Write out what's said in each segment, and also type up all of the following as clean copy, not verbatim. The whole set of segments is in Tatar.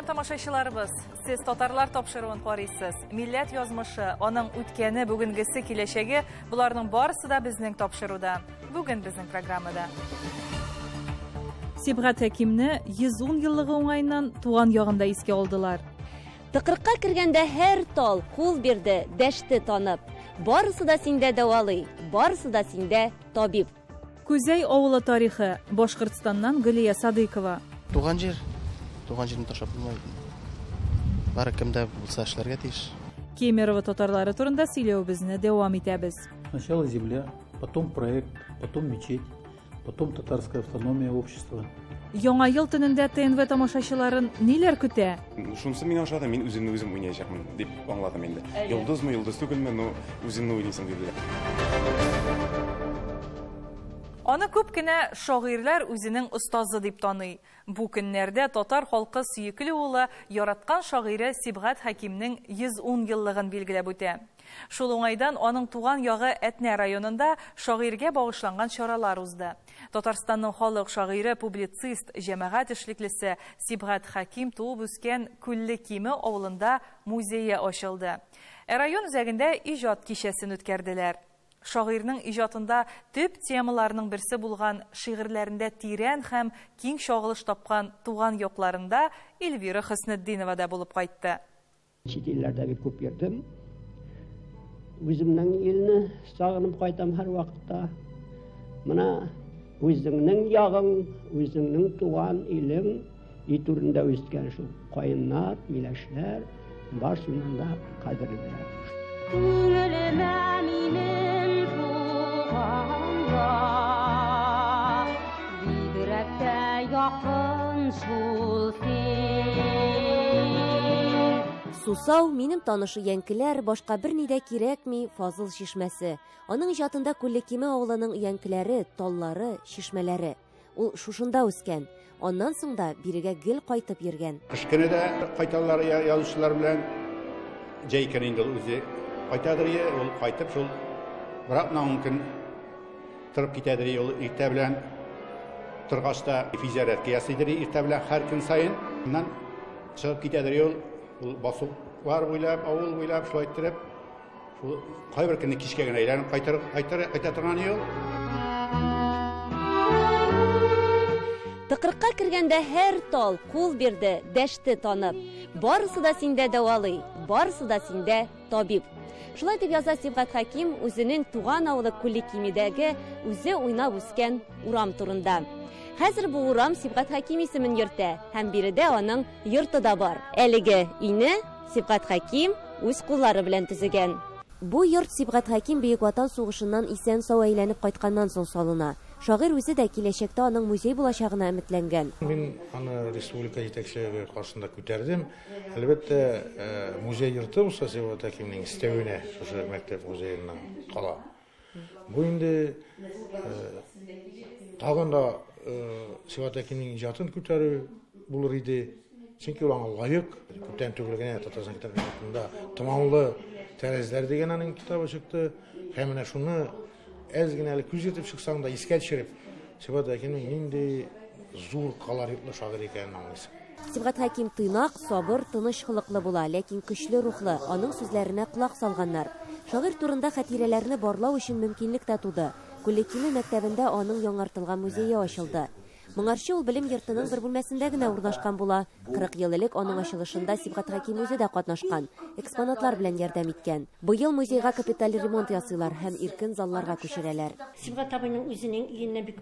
тамашачыларыбыз, сез татарлар тапшыруын карыйсыз. Милләт язмышы, аның үткәне, бүгенгесе, киләчәге, буларның барысы да безнең тапшыруда. Бүген безнең программада. Сибгат Хәкимне 110 еллыгы уңайыннан туган ягында искә алдылар. Тыкрыкка кергәндә һәр тал кул бирде, дәште танып. Барысы да синдә дәвалый, барысы да синдә табиб. Күзәй авылы тарихы, Башкортстаннан Гөлия Садыкова. Туган җирне ташлап булмайды. Бары кемдә булса эшләргә тиеш. Кемерово татарлары турында сөйләүбезне дәвам итәбез. Сначала земля, потом проект, потом мечеть, потом татарская автономия общества. Яңа ел төнендә ТНВ тамашачыларын ниләр көтә? Шунысы миңа ошады, мин үземне үзем уйнаячакмын дип аңладым инде. Йолдызмы, йолдыз түгелме, но үземне уйныйсың диделәр. Аны күп кенә шагыйрьләр үзенең остазы дип таный. Бу көннәрдә татар халкы сөекле улы яраткан шагыйре Сибгат Хәкимнең 110 еллыгын билгеләп үтә. Шул уңайдан аның туган ягы Әтнә районында шагыйрьгә багышланган чаралар узды. Татарстанның халык шагыйре, публицист, җәмәгать эшлеклесе Сибгат Хәким туып үскән Күлле Киме авылында музее ачылды. Район үзәгендә иҗат кичәсен үткәрделәр. Шагыйрьнең иҗатында төп темаларның берсе булган шигырьләрендә тирән һәм киң чагылыш тапкан туган якларында Эльвира Хөснетдинова да булып кайтты. Чит илләрдә бик күп йөрдем. Үземнең илне сагынып кайтам һәр вакытта. Менә үзеңнең ягың, үзеңнең туган илең итүрендә үскән шул каеннар, миләшләр барсыннан да кадерлеләр. Күңелемә минем бигрәктә якын шул син. Сусау минем танышы янкеләр, башка бер нидә кирәкми Фазыл чишмәсе. Аның иҗатында Күлле Киме авылының янкеләре, таллары, чишмәләре. Ул шушында үскән. Аннан соң да бирегә гел кайтып йөргән. Кышкынада кайталар язучылар белән җәйкән инде үзе. Кайтадыр я, ул кайтып шул бирок мөмкин торып китәдер ул иртә белән торгашта физиография ясыйдыр иртә белән һәр көн сайын. Моннан чыгып китәдер ул басу бар буйлап, авыл буйлап шулай итеп, шул кайбер көнне кичкә генә әйләнеп кайта торган ел. Тыкрыкка кергәндә һәр тал кул бирде, дәште танып. Барысы да синдә дәвалый, барысы да синдә табиб. Шулай дип яза Сибгат Хәким үзенең туган авылы Күлле Кимедәге үзе уйнап үскән урам турында. Хәзер бу урам Сибгат Хәким исемен йөртә, һәм биредә аның йорты да бар. Әлеге өйне Сибгат Хәким үз куллары белән төзегән. Бу йорт Сибгат Хәким Бөек Ватан сугышыннан исән-сау әйләнеп кайтканнан соң салына. Шагыйрь үзе дә киләчәктә аның музей булачагына өметләнгән. Мин аны республика җитәкчелеге каршында күтәрдем. Әлбәттә, музей йорты булса Сибгат Хәкимнең истәвенә, шушы мәктәп музееннан кала. Бу инде тагын да Сибгат Хәкимнең иҗатын күтәрү булыр иде. Чөнки ул аңа лаек. Күптән түгел генә Татарстан китапханасында Томанлы тәрәзләр дигән аның китабы чыкты. Һәм менә шуны әз генә күз итеп чыксаң да искә төшереп, Сибгат Хәкимнең нинди зур колоритлы шагыйрь икәнен аңлыйсың. Сибгат Хәким тыйнак, сабыр, тыныч холыклы була, ләкин көчле рухлы, аның сүзләренә кулак салганнар. Шагыйрь турында хатирәләрне барлау өчен мөмкинлек тә туды. Күлле Киме мәктәбендә аның яңартылган музее ачылды. Моңарчы ул белем йортының бер бүлмәсендә генә урнашкан була. 40 ел элек аның ачылышында Сибгат Хәким үзе дә катнашкан, экспонатлар белән ярдәм иткән. Быел музейга капиталь ремонт ясыйлар һәм иркен залларга күчерәләр. Сибгат абыйның үзенең өенә бик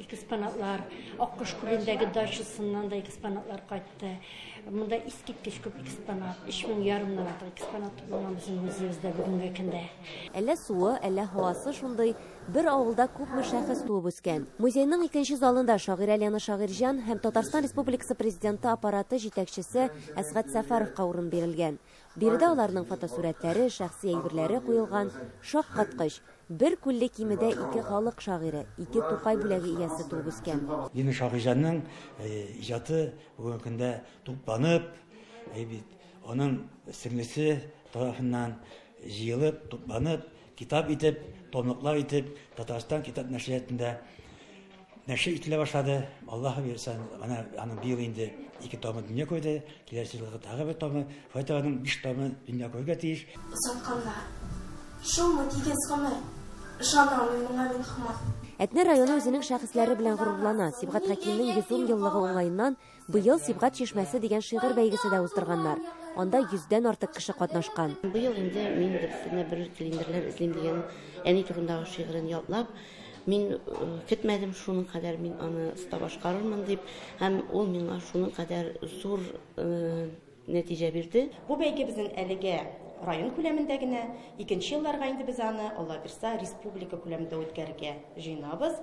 экспонатлар, Аккош күлендәге дачасыннан да экспонатлар кайтты. Монда искиткеч күп экспонат, 3000 ярымнан артык экспонат булган безнең музеебездә бүгенге көндә. Әллә суы, әллә һавасы шундый, бер авылда күпме шәхес туып үскән. Музейның икенче залында шагыйрь Алена Шагыйрьҗан һәм Татарстан Республикасы президенты аппараты җитәкчесе Әсгать Сәфәровка урын бирелгән. Биредә аларның фотосурәтләре, шәхси әйберләре куелган, шаккаткыч. Бер Күлле Кимедә ике халык шагыйре, ике Тукай бүләге иясе туып үскән. Алена Шагыйрьҗанның иҗаты бүгенге көндә тупланып, аның сеңлесе тарафыннан җыелып, тупланып, китап итеп, томлыклар итеп, Татарстан китап нәшриятында нәшр ителә башлады. Аллаһ бирсән, аның быел инде 2 томы дөнья койды, киләсе елга тагы 1 томы, фатаның 5 томы дөнья койга тиеш. Сатканлар. Шуңмы дигән сгамай. Шанамын миңа мин хмат. Әтнә районы үзенең шәхесләре белән горурлана. Сибгат Хәкимнең 110 еллыгы уңаеннан быел Сибгат чишмәсе дигән шигырь бәйгесе дә уздырганнар. Анда 100дән артык кеше катнашкан. Быел инде мин бер цилиндрлар эзлим дигән әни турындагы шигырен ятлап, мин көтмәдем шуның кадәр мин аны оста башкарырмын дип, һәм ул миңа шуның кадәр зур нәтиҗә бирде. Бу бәйге безнең әлегә район күләмендә генә, 2нче елларга инде biz аны Алла бирсә республика күләмендә үткәрергә җыенабыз.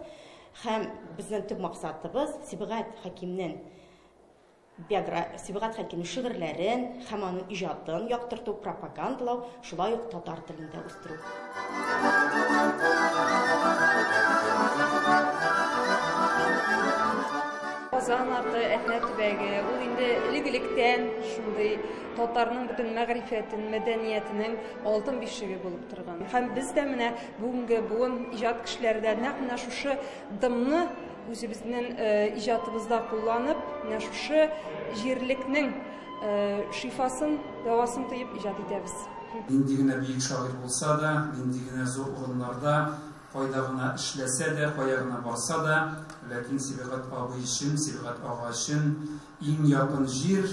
Һәм безнең төп максатыбыз Сибгат Хәкимнең Сибгат Хәкимнең шигырьләрен һәм аның иҗатын яктырту, пропагандалау, шулай ук татар телендә үстерү. Казан аты Әтнә төбәге, ул инде элек-электән шундый татарның бөтен мәгърифәтен, мәдәниятенең алтын бишеге булып торган. Һәм без дә менә бүгенге буын иҗат кешеләре дә нәкъ менә шушы дымны үзебезнең иҗатыбызда кулланып, менә шушы җирлекнең шифасын, дәвасын тыеп иҗат итәбез. Нинди генә бик шагыйрь булса да, нинди генә зур урыннарда кайда гына эшләсә дә, кая гына барса да, ләкин Сибгат абый өчен, Сибгат ага өчен иң якын җир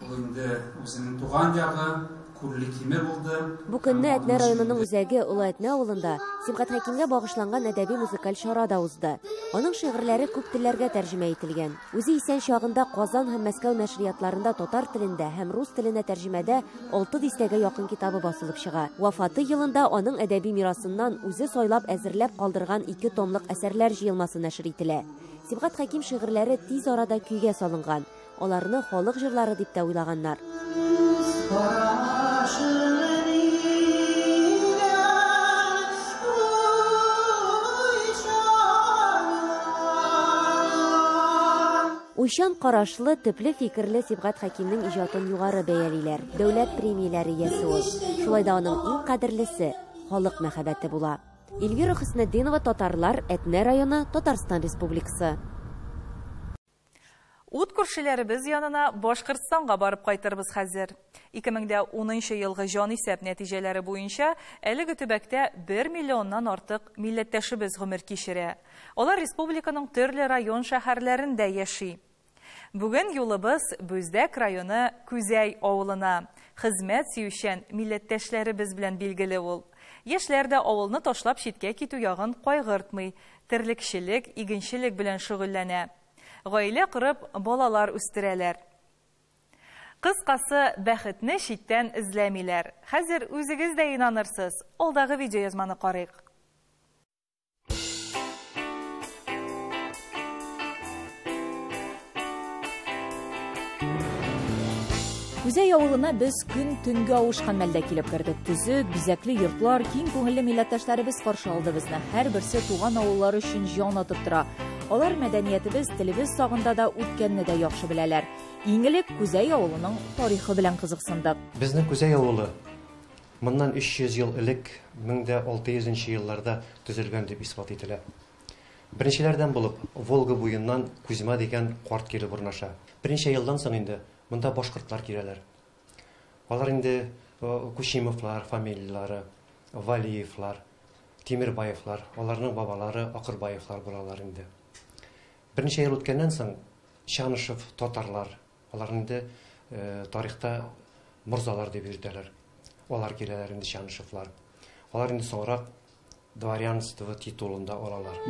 ул инде үзенең туган ягы, Күрлекиме булды. Бу көнне Әтнә районының үзәге Улы Әтнә авылында Сибгат Хәкимгә багышланган әдәби музыкаль чара да узды. Аның шигырьләре күп телләргә тәрҗемә ителгән. Үзе исән чагында Казан һәм Мәскәү нәшриятларында татар телендә һәм рус теленә тәрҗемәдә 6 дистәгә якын китабы басылып чыга. Вафаты елында аның әдәби мирасыннан үзе сайлап әзерләп калдырган 2 томлык әсәрләр җыелмасы нәшр ителә. Сибгат Хәким шигырьләре тиз арада көйгә салынган. Аларны халык җырлары дип тә уйлаганнар. Уйшан карашлы, төпле фикерле Сибгат Хәкимнең иҗатын югары бәялиләр. Дәүләт премияләре иясе ул. Шулай да аның иң кадерлесе халык мәхәббәте була. Эльвира Хөснетдинова, Татарлар, Әтнә районы, Татарстан Республикасы. Ут күршеләребез янына Башкортстанга барып кайтырбыз хәзер. 2010 елгы җан исәп нәтиҗәләре буенча әлеге төбәктә 1 миллионнан артык милләттәшебез гомер кичерә. Алар республиканың төрле район шәһәрләрендә яши. Бүген юлыбыз Бүздәк районы Күзәй авылына. Хезмәт сөючән милләттәшләребез белән билгеле ул. Яшьләр дә авылны ташлап читкә китү ягын кайгыртмый, терлекчелек, игенчелек белән шөгыльләнә. Гаилә корып, балалар үстерәләр. Кыскасы, бәхетне читтән эзләмиләр. Хәзер үзегез дә инанырсыз. Алдагы видеоязманы карыйк. Күзәй авылына без көн төнгә авышкан мәлдә килеп кердек. Төзек, бизәкле йортлар, киң күңелле милләттәшләребез каршы алды безне. Һәрберсе туган авыллары өчен җан атып тора. Алар мәдәниятебез, телебез сагында да үткәнне дә яхшы беләләр. Иң элек Күзәй авылының тарихы белән кызыксындык. Безнең Күзәй авылы моннан 300 ел элек 1600 елларда төзелгән дип исбат ителә. Беренчеләрдән булып Волга буеннан Кузьма дигән карт килеп урнаша. Беренче елдан соң инде монда башкортлар киләләр. Алар инде Кушимовлар фамилиялары, Валиевлар, Тимирбаевлар, аларның бабалары Акырбаевлар булалар инде. Беренче ел үткәннән соң Чанышев татарлар, алар инде тарихта мурзалар дип йөртәләр. Алар киләләр инде Чанышевлар. Алар инде соңрак дворянство титулында алалар.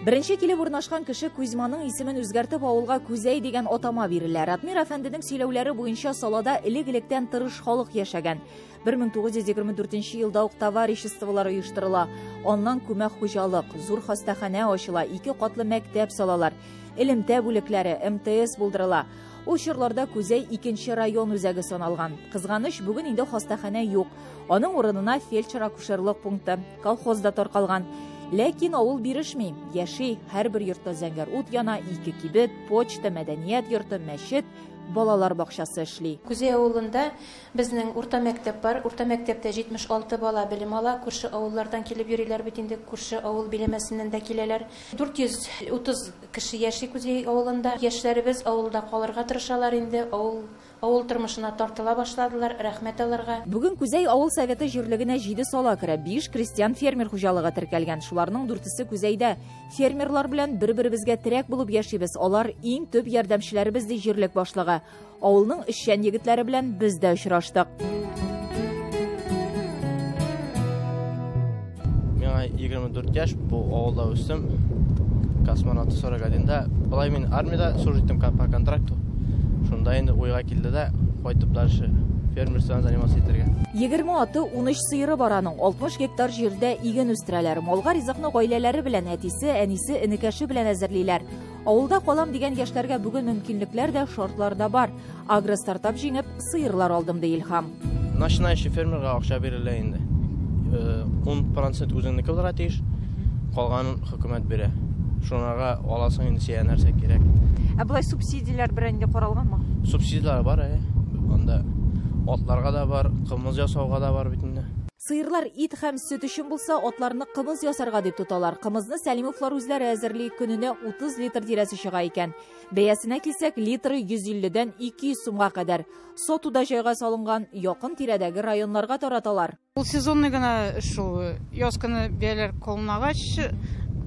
Беренче килеп урнашкан кеше Кузьманың исемен үзгәртеп авылга Күзәй дигән атама бирелә. Ратмир әфәнденең сөйләүләре буенча салада элек-электән тырыш халык яшәгән. 1924 елда ук товариществолар оештырыла. Аннан күмәк хуҗалык, зур хастаханә ачыла, 2 катлы мәктәп салалар. Элемтә бүлекләре, МТС булдырыла. Ул чорларда Күзәй 2нче район үзәге саналган. Кызганыч, бүген инде хастаханә юк. Аның урынына фельдшер-акушерлык пункты, колхозда таркалган. Ләкин авыл бирешми, яши, һәрбер йортта зәңгәр ут яна, 2 кибет, почта, мәдәният йорты, мәчет, балалар бакчасы эшли. Күзей авылында безнең урта мәктәп бар. Урта мәктәптә 76 бала белем ала. Күрше авыллардан килеп йөриләр бит инде. Күрше авыл биләмәсеннән дә киләләр. 430 кеше яши Күзей авылында. Яшьләребез авылда калырга тырышалар инде. Авыл тормышына тартыла башладылар. Рәхмәт аларга. Бүген Күзей авыл советы җирлегенә 7 сала керә. 5 крестьян фермер хуҗалыгы теркәлгән. Шуларның 4-се Күзейдә. Фермерлар белән бер-беребезгә терәк булып яшибез. Алар иң төп ярдәмчеләребез ди җирлек башлыгы. Авылның эшчән егетләре белән без дә очраштык. Миңа 24 яшь, бу авылда үстем. Космонавт сурагатында. Булай мин армияда служиттем по контракту. Шунда инде уйга килде дә, кайтып дальше фермерством заниматься итәргә. 20 аты 13 сыйыры бар аның. 60 гектар җирдә иген үстерәләр. Малга ризыкны гаиләләре белән әтисе, әнисе, энекәше белән әзерлиләр. Авылда калам дигән яшьләргә бүген мөмкинлекләр дә, шартлар да бар. Агростартап җиңеп, сыйырлар алдым ди Илһам. Начинающий фермерга акча бирелә инде. 10% үзеңнеке булырга тиеш. Калганын хөкүмәт бирә. Шунага аласың инде сия нәрсә кирәк. Булай субсидияләр белән дә каралганмы? Субсидиялар бар, анда атларга да бар, кымыз ясауга да бар бит инде. Сыйырлар ит һәм сөт өчен булса, атларны кымыз ясарга дип тоталар. Кымызны Сәлимовлар үзләре әзерли, көненә 30 литр тирәсе чыга икән. Бәясенә килсәк, литры 150-дән 200 сумга кадәр. Сатуда җайга салынган, якын тирәдәге районнарга тараталар. Ул сезонный гына шул яз көне бәяләр калмагач,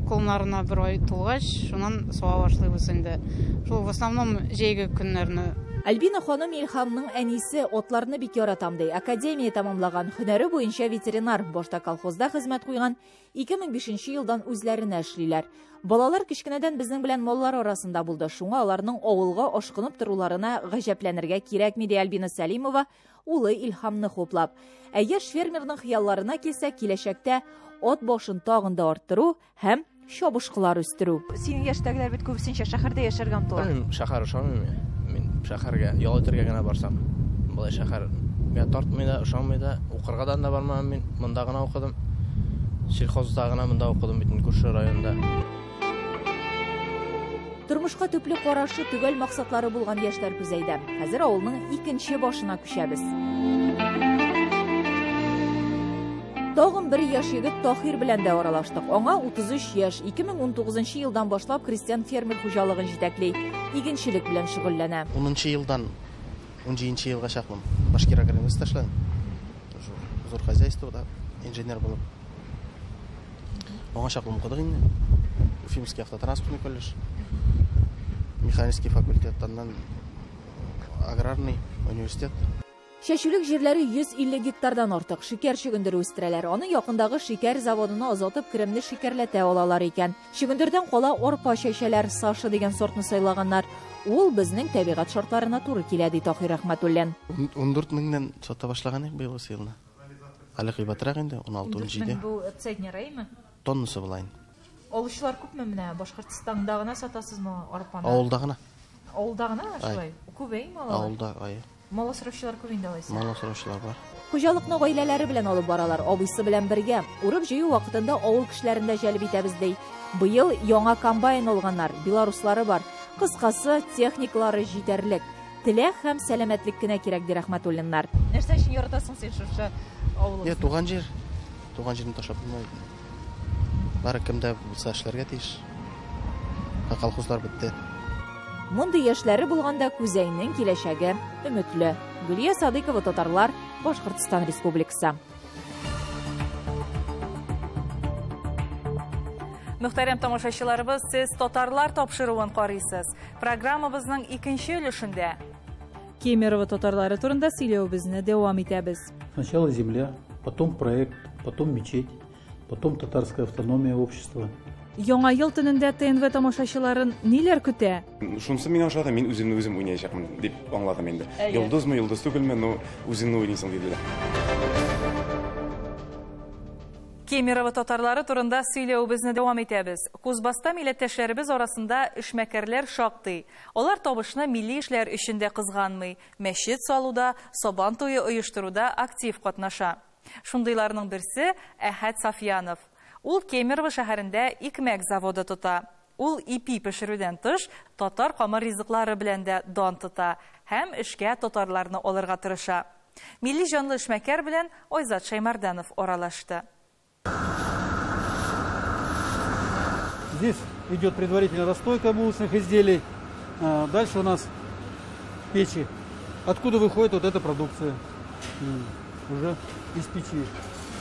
колларына бер ай тулгач, шуннан сава башлыйбыз инде. Шул в основном җәйге көннәрне. Альбина ханым Илһамның әнисе атларны бик яратам ди. Академия тамамлаган, һөнәре буенча ветеринар, башта колхозда хезмәт куйган, 2005 елдан үзләренә эшлиләр. Балалар кичкенәдән безнең белән маллар арасында булды. Шуңа аларның авылга ашкынып торуларына гаҗәпләнергә кирәкми ди Альбина Сәлимова, улы Илһамны хуплап. Ә яшь фермерның хыялларына килсә, киләчәктә ат башын тагын да арттыру һәм чабышкылар үстерү. Синең яшьтәгеләр бит күбесенчә шәһәрдә яшәргә омтыла. Шәһәр ошамыйм. Шәһәргә ял итәргә генә барсам. Булай шәһәргә тартмый да, ошамый да, укыргадан да бармам мин. Монда гына укыдым. Сельхозда гына монда укыдым бит күрше районда. Тормышка төпле карашы түгел максатлары булган яшьләр Күзәйдә. Хәзер авылның икенче башына күчәбез. Тагын бер яшь егет Тахир белән дә аралаштык. Аңа 33 яшь, 2019 елдан башлап крестьян фермер хуҗалыгын җитәкли, игенчелек белән шөгыльләнә. 10 елдан 17 елга чаклым Башкир агроинвестта эшләдем. Зур хозяйствода инженер булып. Аңа чаклым укыдык инде. Уфимский автотранспортный колледж, механический факультеттан аграрный университет. Шәчүлек җирләре 150 гектардан артык шикәр чөгендере үстерәләр. Аны якындагы шикәр заводына азатып кремне шикәрләтә алалар икән. Чөгендердән кала арпа чәчәләр, Саша дигән сортны сайлаганнар. Ул безнең табигать шартларына туры килә ди Тахир Рәхмәтуллин. 14 меңнән сата башлаган идек быел елны. Әле кыйбатрак инде 16-17. Бу центнер әйме? Тоннасы булай. Алучылар күпме менә Башкортстанда гына сатасызмы арпаны? Авылда гына. Авылда гына шулай. Күбәйме алар? Авылда, Мал асраучылар күп инде алайса. Мал асраучылар бар. Хуҗалыкны гаиләләре белән алып баралар. Абыйсы белән бергә. Урып җыю вакытында авыл кешеләрен дә җәлеп итәбез ди. Быел яңа комбайн алганнар, белоруслары бар. Кыскасы, техникалары җитәрлек. Теләк һәм сәламәтлек кенә кирәк ди Рәхмәтуллиннар. Нәрсә өчен яратасың син шушы авылны? Туган җирне ташлап булмайды. Бары кемдә булса эшләргә тиеш. Колхозлар бетте. Мондый яшьләре булганда Күзәйнең киләчәге өметле. Гөлия Садыкова, Татарлар, Башкортстан Республикасы. Мөхтәрәм тамашачыларыбыз, сез Татарлар тапшыруын карыйсыз. Программабызның икенче өлешендә Кемерово татарлары турында сөйләүбезне дәвам итәбез. Сначала земля, потом проект, потом мечеть, потом татарская автономия общества. Яңа ел төнендә ТНВ тамашачыларын ниләр көтә? Шунысы миңа ошады, мин үземне үзем уйнаячакмын дип аңладым инде. Йолдызмы, йолдыз түгелме, но үзеңне уйныйсың диделәр. Кемерово татарлары турында сөйләүбезне дәвам итәбез. Кузбасста милләттәшләребез арасында эшмәкәрләр шактый. Алар табышны милли эшләр өчен дә кызганмый. Мәчет салуда, сабан туе оештыруда актив катнаша. Шундыйларның берсе Әхәт Сафьянов. Ул Кемерово шәһәрендә икмәк заводы тота. Ул ипи пешерүдән тыш татар камыр ризыклары белән дә дан тота. һәм эшкә татарларны алырга тырыша. Милли җанлы эшмәкәр белән Айзат Шаймарданов аралашты. Здесь идет предварительная расстойка булочных изделий. Дальше у нас печи, откуда выходит вот эта продукция уже из печи.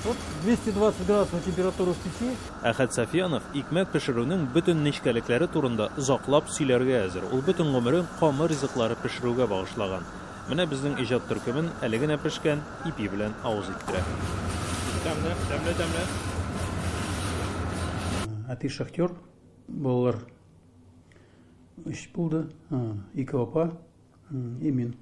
Вот 220 градусов температура в печи. Әхәт Сафиянов икмәк пешерүнең бөтен нечкәлекләре турында озаклап сөйләргә әзер. Ул бөтен гомерен камыр ризыклары пешерүгә багышлаган. Менә безнең иҗат төркемен әле генә пешкән ипи белән авыз иттерә. Тәмле. А ты шахтер, балалар үч булды, ике апа и мин.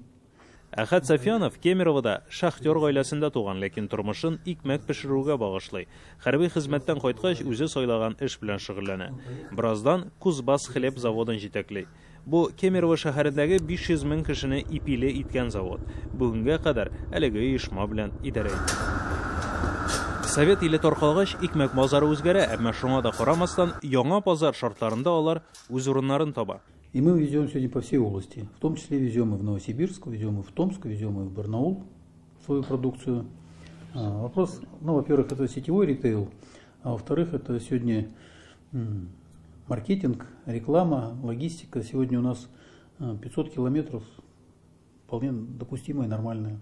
Әхәт Сафиянов Кемеровда шахтер гаиләсендә туган, ләкин тормышын икмәк пешерүгә багышлый. Хәрби хезмәттән кайткач үзе сайлаган эш белән шөгыльләнә. Бираздан Кузбасс хлеб заводын җитәкли. Бу Кемерово шәһәрендәге 500 мең кешене ипиле иткән завод. Бүгенгә кадәр әлеге оешма белән идарә итә. Совет иле таркалгач икмәк базары үзгәрә, әмма шуңа да карамастан яңа базар шартларында алар үз урыннарын таба. И мы везем сегодня по всей области. В том числе везем и в Новосибирск, везем и в Томск, везем и в Барнаул свою продукцию. Вопрос, во-первых, это сетевой ритейл, а во-вторых, это сегодня маркетинг, реклама, логистика. Сегодня у нас 500 километров, вполне допустимое и нормальное.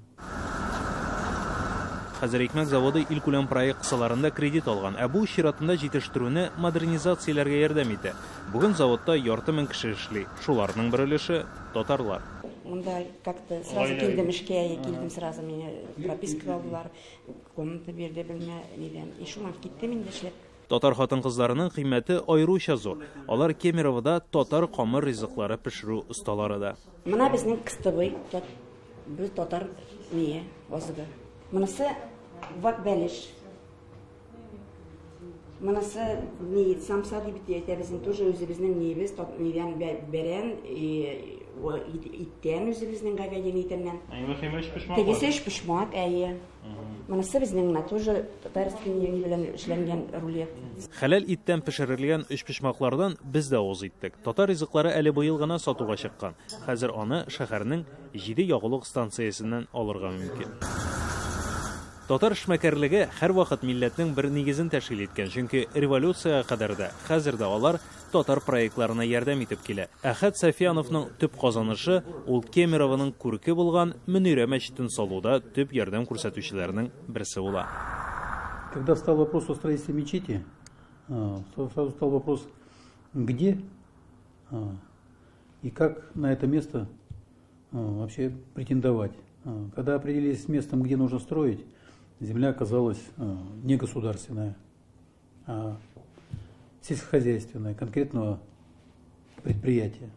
Хәзер икмәк заводы илкүләм проект кысаларында кредит алган, ә бу чиратында җитештерүне модернизацияләргә ярдәм итә. Бүген заводта ярты мең кеше эшли. Шуларның бер өлеше татарлар. Монда как-то сразу килдем эшкә, килдем сразу меня прописка алдылар, комната бирде белмә нидән. И шуннан киттем инде эшләп. Татар хатын-кызларының кыйммәте аеруча зур. Алар Кемеровда татар камыр ризыклары пешерү осталары да. Менә безнең кыстыбый, без татар мие, азыгы. Монысы вак бәлеш. Монысы не самса дип әйтә, безнең тоже үзебезнең ниебез, нидән бәрән, иттән үзебезнең говядина итеннән. Тегесе пешмак, әйе. Монысы безнең тоже татарский ние белән эшләнгән рулет. Хәләл иттән пешерелгән өч пешмаклардан без дә уз иттек. Татар ризыклары әле быел гына сатуга чыккан. Хәзер аны шәһәрнең 7 ягулык станциясеннән алырга мөмкин. Татар эшмәкәрлеге һәр вакыт милләтнең бер нигезен тәшкил иткән, чөнки революцияга кадәр дә, хәзер дә алар татар проектларына ярдәм итеп килә. Әхәт Сафияновның төп казанышы ул Кемерованың күрке булган Мөнирә мәчетен салуда төп ярдәм күрсәтүчеләрнең берсе була. Когда встал вопрос о строительстве мечети, сразу стал вопрос, где и как на это место вообще претендовать. Когда определились с местом, где нужно строить, земля оказалась не государственная, а сельскохозяйственная, конкретного предприятия.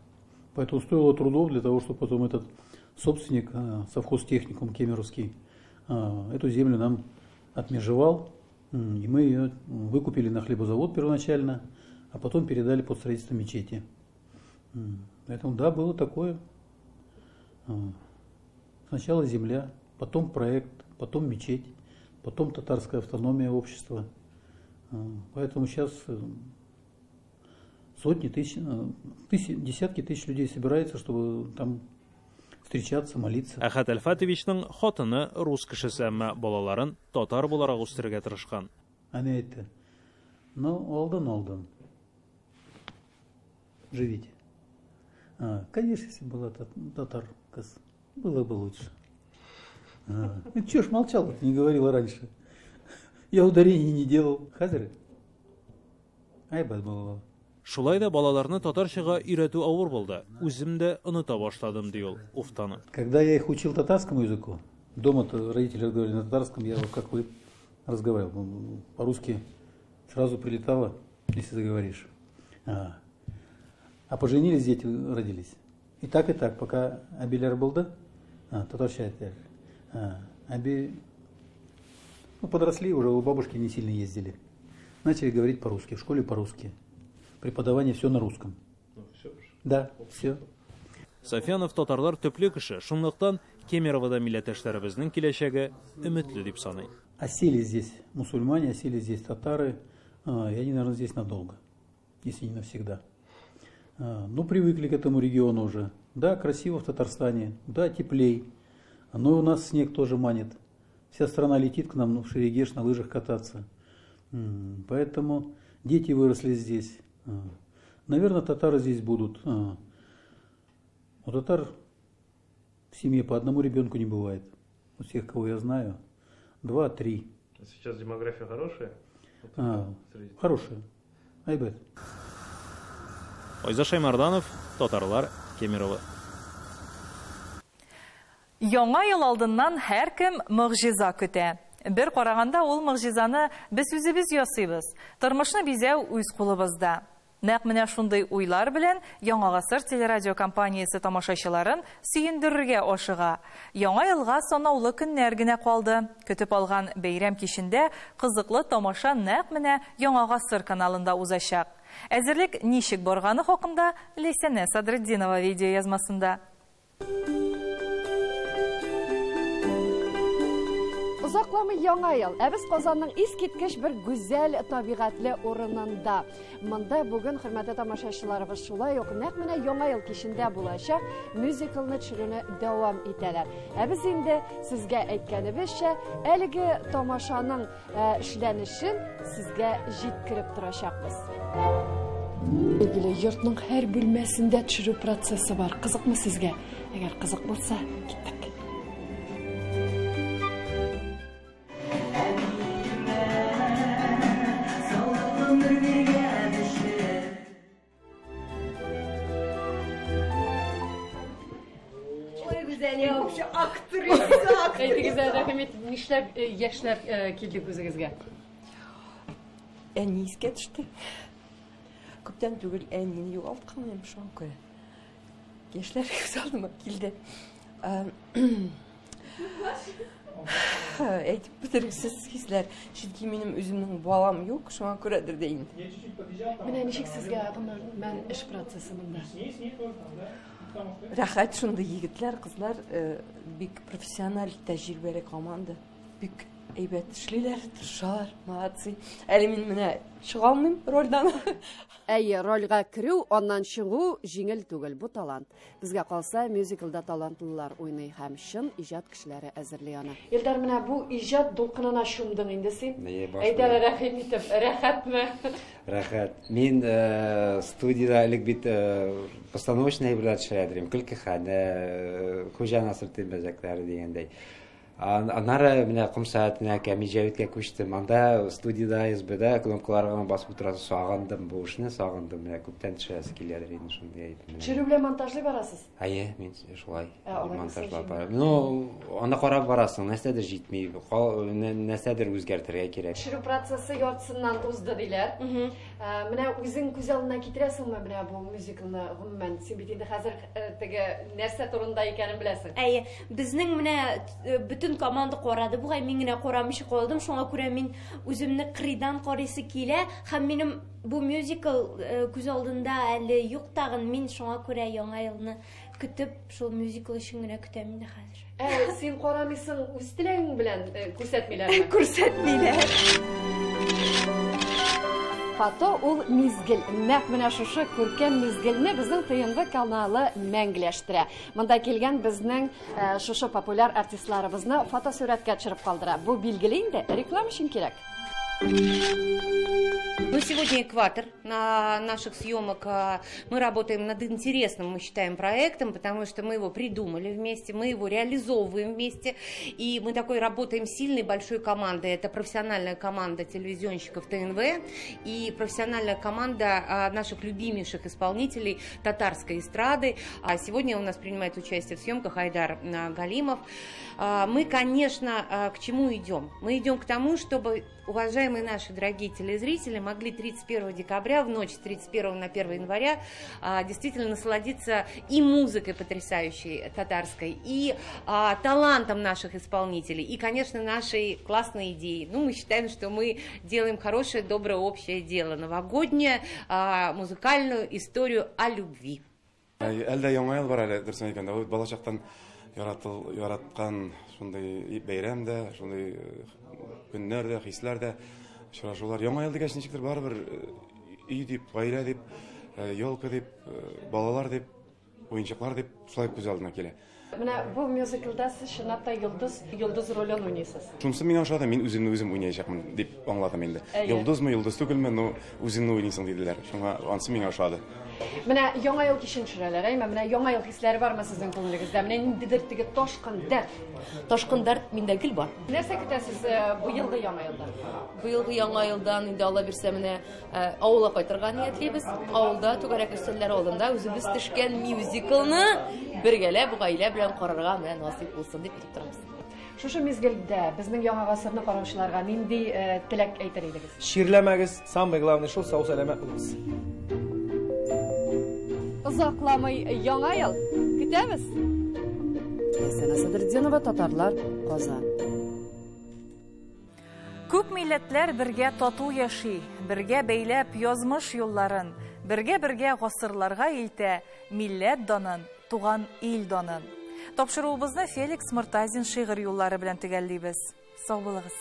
Поэтому стоило трудов для того, чтобы потом этот собственник, совхозтехникум кемеровский, эту землю нам отмежевал, и мы ее выкупили на хлебозавод первоначально, а потом передали под строительство мечети. Поэтому да, было такое. Сначала земля, потом проект, потом мечеть, потом татарская автономия общества. Поэтому сейчас сотни тысяч, десятки тысяч людей собираются, чтобы там встречаться, молиться. Әхәт Әлфәтовичның хатыны рус кешесе, әмма балаларын татар буларак үстерергә тырышкан. Они это, ну, алдан. Живите. Конечно, если была татар, было бы лучше. Чего ж молчал, не говорила раньше. Я ударений не делал. Хәзер. Айбат было. Шулай да балаларны татарчага өйрәтү авыр булды. Үзем дә оныта башладым, ди ул, уфтанып. Когда я их учил татарскому языку, дома-то родители говорили на татарском, я вот как вы разговаривал. По-русски сразу прилетало, если заговоришь. А поженились, дети родились. И так, пока Абилер был, да? Татарча это. Подросли, уже у бабушки не сильно ездили. Начали говорить по-русски, в школе по-русски. Преподавание все на русском. Да, все. Сафиянов татарлар төпле кеше, шунлыктан Кемеровда милләттәшләребезнең киләчәге өметле дип саный. Осели здесь мусульмане, осели здесь татары, и они, наверное, здесь надолго, если не навсегда. Ну, привыкли к этому региону уже. Да, красиво в Татарстане, да, теплей. Но и у нас снег тоже манит. Вся страна летит к нам в Шерегеш на лыжах кататься. Поэтому дети выросли здесь. Наверное, татары здесь будут. У татар в семье по одному ребенку не бывает. У всех, кого я знаю, 2-3. Сейчас демография хорошая? Хорошая. Айбет. Айза Шаймарданов, Татарлар, Кемерово. Яңа ел алдыннан һәркем мөгъҗиза көтә. Бер караганда ул мөгъҗизаны без үзебез ясыйбыз. Тормышны бизәү үз кулыбызда. Нәкъ менә шундый уйлар белән Яңа гасыр телерадиокомпаниясе тамашачыларын сөендерергә ашыга. Яңа елга санаулы көннәр генә калды. Көтеп алган бәйрәм кичендә кызыклы тамаша нәкъ менә Яңа гасыр каналында узачак. Әзерлек ничек барганы хакында Лесәнә Садретдинова видео язмасында. Узакламы яңа ел, әбез Казанның искиткеч бер гүзәл табигатьле урынында. Монда бүген хөрмәтле тамашачыларыбыз шулай ук нәкъ менә яңа ел кичендә булачак мюзиклны төшерүне дәвам итәләр. Әбез инде сезгә әйткәнебезчә, әлеге тамашаның эшләнешен сезгә җиткереп торачакбыз. Билгеле, йортның һәр бүлмәсендә төшерү процессы бар. Кызыкмы сезгә? Әгәр кызык булса, киттек. Әйтегездә, рәхмәт, нишләп яшьләр килде күзегезгә? Әни искә төште. Күптән түгел әнине югалтканым шуңа күрә. Яшьләр күз алдыма килде. Әйтеп бетерүсез хисләр. Чөнки минем үземнең балам юк, шуңа күрәдер дә инде. Менә ничек сезгә мен эш процессында? Рәхәт шунда егетләр, кызлар бик профессиональ, тәҗрибәле команда. Бик әйбәт эшлиләр, тырышалар, молодцы. Әле мин менә чыга алмыйм рольдан. Әйе, рольгә керү, аннан чыгу җиңел түгел, бу талант. Безгә калса, мюзиклда талантлылар уйный һәм чын иҗат кешеләре әзерли аны. Илдар, менә бу иҗат дулкынына чумдың инде син. Әйдәләр, рәхим итеп, рәхәтме? Рәхәт. Мин студияда элек бит постановочный әйберләр төшерәдем. Көлкеханә, Хуҗа Насыр Төнбәзәкләре дигәндәй. Аннары менә Кумсаатына Кәмиҗәвиткә күчтем. Анда студияда СБда кнопкаларга басып утырасы сагындым, бу эшне сагындым. Менә күптән төшәсе киләдер инде шундый әйтеп. Төшерү белән монтажлый барасыз? Әйе, мин шулай монтажлап барам. Ну, анда карап барасың, нәрсәдер җитми, нәрсәдер үзгәртергә кирәк. Төшерү процессы яртысыннан узды диләр. Менә үзең күз алдына китерәсеңме менә бу мюзиклны гомумән? Син бит инде хәзер теге нәрсә турында икәнен беләсең. Әйе, безнең менә bütün команда карады. Бугай мин генә карамыйча калдым. Шуңа күрә мин үземне кырыйдан карыйсы килә. Һәм минем бу мюзикл күз алдында әле юк тагын. Мин шуңа күрә яңа елны көтеп, шул мюзикл өчен генә көтәм инде хәзер. Син карамыйсың, үз теләгең белән күрсәтмиләрме? Күрсәтмиләр. Фото ул мизгел. Нәкъ менә шушы күркәм мизгелне безнең ТНВ каналы мәңгеләштерә. Монда килгән безнең шушы популяр артистларыбызны фотосурәткә төшереп калдыра. Бу билгеле инде, реклама өчен кирәк. Ну, сегодня экватор на наших съемок. Мы работаем над интересным, мы считаем, проектом, потому что мы его придумали вместе, мы его реализовываем вместе. И мы такой работаем сильной, большой командой. Это профессиональная команда телевизионщиков ТНВ и профессиональная команда наших любимейших исполнителей татарской эстрады. А сегодня у нас принимает участие в съемках Айдар Галимов. Мы, конечно, к чему идем? Мы идем к тому, чтобы уважаемые наши дорогие телезрители могли 31 декабря, в ночь с 31 на 1 января, действительно насладиться и музыкой потрясающей татарской, и талантом наших исполнителей, и, конечно, нашей классной идеей. Ну, мы считаем, что мы делаем хорошее, доброе, общее дело, новогоднее, музыкальную историю о любви. Әлдә яңа ел бар әле, дөресен әйткәндә, ул балачактан яраткан шундый бәйрәм дә, шундый көннәр дә, хисләр дә, очрашулар. Яңа ел дигәч ничектер барыбер өй дип, гаилә дип, ялка дип, балалар дип Уенчыклар дип шулай күз алдына килә. Менә бу мюзиклда сез чынлап та йолдыз ролен уйныйсыз. Шунысы миңа ошады, мин үземне үзем уйнаячакмын дип аңладым инде. Йолдызмы, йолдыз түгелме, ну үзеңне уйныйсың диделәр. Шуңа анысы миңа ошады. Менә яңа ел кичен төшерәләр, менә яңа ел хисләре бармы сезнең күңелегездә? Менә ниндидер теге ташкын дәрт. Ташкын дәрт миндә гел бар. Нәрсә көтәсез бу елгы яңа елдан? Бу елгы яңа елдан инде Алла бирсә менә авылга кайтырга ниятлибез. Авылда түгәрәк өстәлләр алдында үзебез төшкән мюзиклны бергәләп гаилә белән карарга менә насыйп булсын дип көтеп торабыз. Шушы мизгелдә безнең яңа гасырны караучыларга нинди теләк әйтер идегез? Ширләмәгез, самый главный шул, сау сәламәт булыгыз. Озакламый яңа ел көтәбез. Әсәнә Садырдинова, Татарлар, Казан. Күп милләтләр бергә тату яши, бергә бәйләп язмыш юлларын, бергә гасырларга илтә милләт данын, туган ил данын. Тапшыруыбызны Феликс Мортазин шигырь юллары белән төгәллибез. Сау булыгыз.